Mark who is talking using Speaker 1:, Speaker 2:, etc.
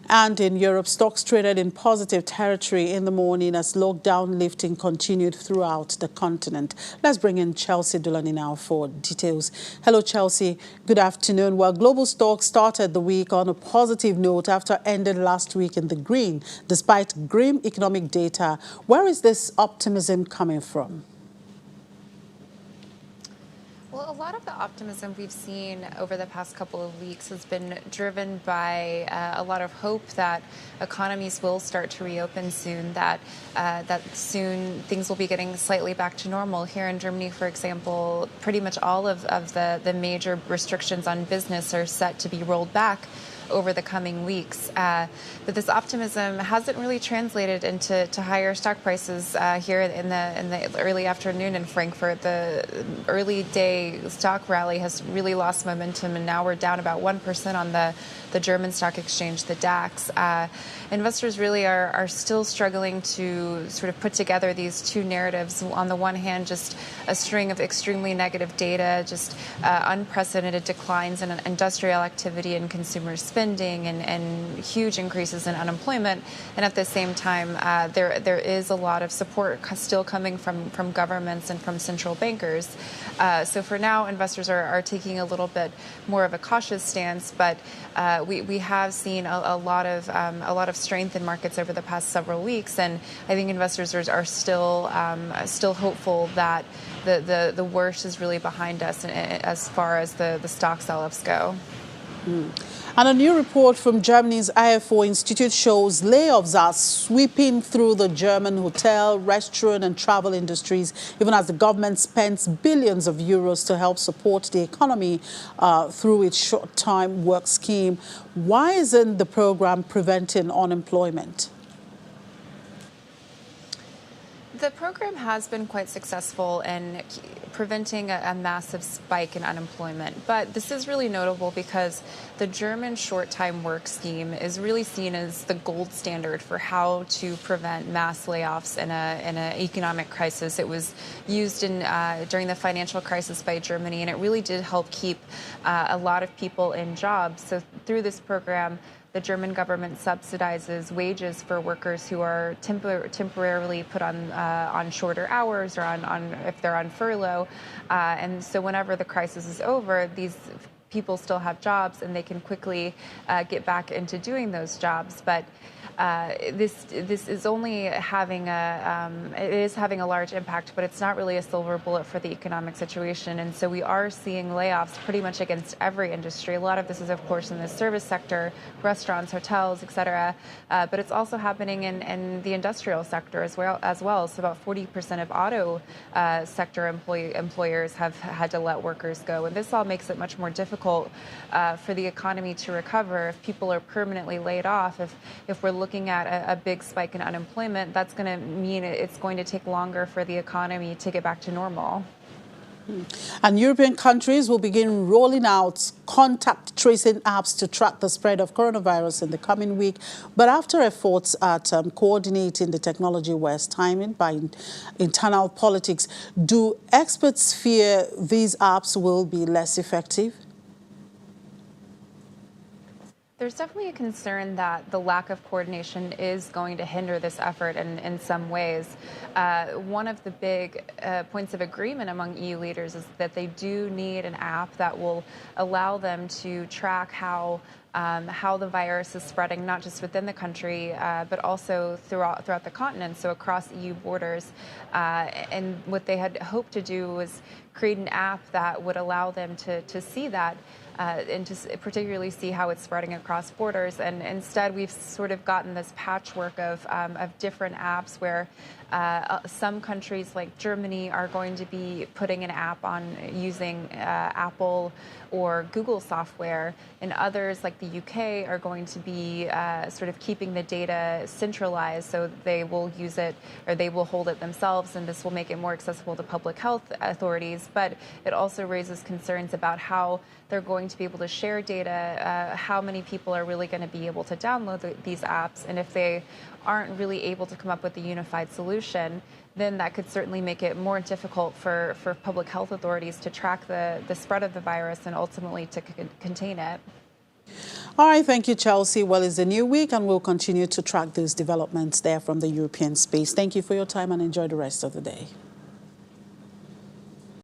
Speaker 1: And in Europe, stocks traded in positive territory in the morning as lockdown lifting continued throughout the continent. Let's bring in Chelsea Dulani now for details. Hello, Chelsea. Good afternoon. Well, global stocks started the week on a positive note after ending last week in the green, despite grim economic data. Where is this optimism coming from?
Speaker 2: Well, a lot of the optimism we've seen over the past couple of weeks has been driven by a lot of hope that economies will start to reopen soon, that soon things will be getting slightly back to normal. Here in Germany, for example, pretty much all of the major restrictions on business are set to be rolled back over the coming weeks. But this optimism hasn't really translated into higher stock prices here in the early afternoon in Frankfurt. The early day stock rally has really lost momentum, and now we're down about 1% on the German stock exchange, the DAX. Investors really are still struggling to sort of put together these two narratives. On the one hand, just a string of extremely negative data, just unprecedented declines in industrial activity and consumer spending, and huge increases in unemployment. And at the same time, there is a lot of support still coming from governments and from central bankers. So for now, investors are taking a little bit more of a cautious stance, but we have seen a lot of strength in markets over the past several weeks, and I think investors are still hopeful that the worst is really behind us as far as the stock sell-offs go.
Speaker 1: And a new report from Germany's IFO Institute shows layoffs are sweeping through the German hotel, restaurant and travel industries, even as the government spends billions of euros to help support the economy through its short-time work scheme. Why isn't the program preventing unemployment?
Speaker 2: The program has been quite successful in preventing a massive spike in unemployment, but this is really notable because the German short-time work scheme is really seen as the gold standard for how to prevent mass layoffs in an economic crisis. It was used during the financial crisis by Germany, and it really did help keep a lot of people in jobs. So through this program, the German government subsidizes wages for workers who are temporarily put on shorter hours or on if they're on furlough. And so whenever the crisis is over, these people still have jobs and they can quickly get back into doing those jobs. But this is only having a large impact, but it's not really a silver bullet for the economic situation. And so we are seeing layoffs pretty much against every industry. A lot of this is, of course, in the service sector, restaurants, hotels, etc. But it's also happening in the industrial sector as well. So about 40% of auto sector employers have had to let workers go. And this all makes it much more difficult for the economy to recover if people are permanently laid off. If we're looking at a big spike in unemployment, that's going to mean it's going to take longer for the economy to get back to normal.
Speaker 1: And European countries will begin rolling out contact tracing apps to track the spread of coronavirus in the coming week. But after efforts at coordinating the technology were stymied by internal politics, do experts fear these apps will be less effective?
Speaker 2: There's definitely a concern that the lack of coordination is going to hinder this effort in some ways. One of the big points of agreement among EU leaders is that they do need an app that will allow them to track how the virus is spreading, not just within the country, but also throughout the continent, so across EU borders. And what they had hoped to do was create an app that would allow them to see that and to particularly see how it's spreading across borders. And instead, we've sort of gotten this patchwork of different apps where some countries like Germany are going to be putting an app on using Apple or Google software, and others like the UK are going to be sort of keeping the data centralized, so they will use it or they will hold it themselves, and this will make it more accessible to public health authorities. But it also raises concerns about how they're going to be able to share data, how many people are really going to be able to download these apps, and if they aren't really able to come up with a unified solution, then that could certainly make it more difficult for public health authorities to track the spread of the virus and ultimately to contain it.
Speaker 1: All right, thank you, Chelsea. Well, it's a new week, and we'll continue to track those developments there from the European space. Thank you for your time, and enjoy the rest of the day.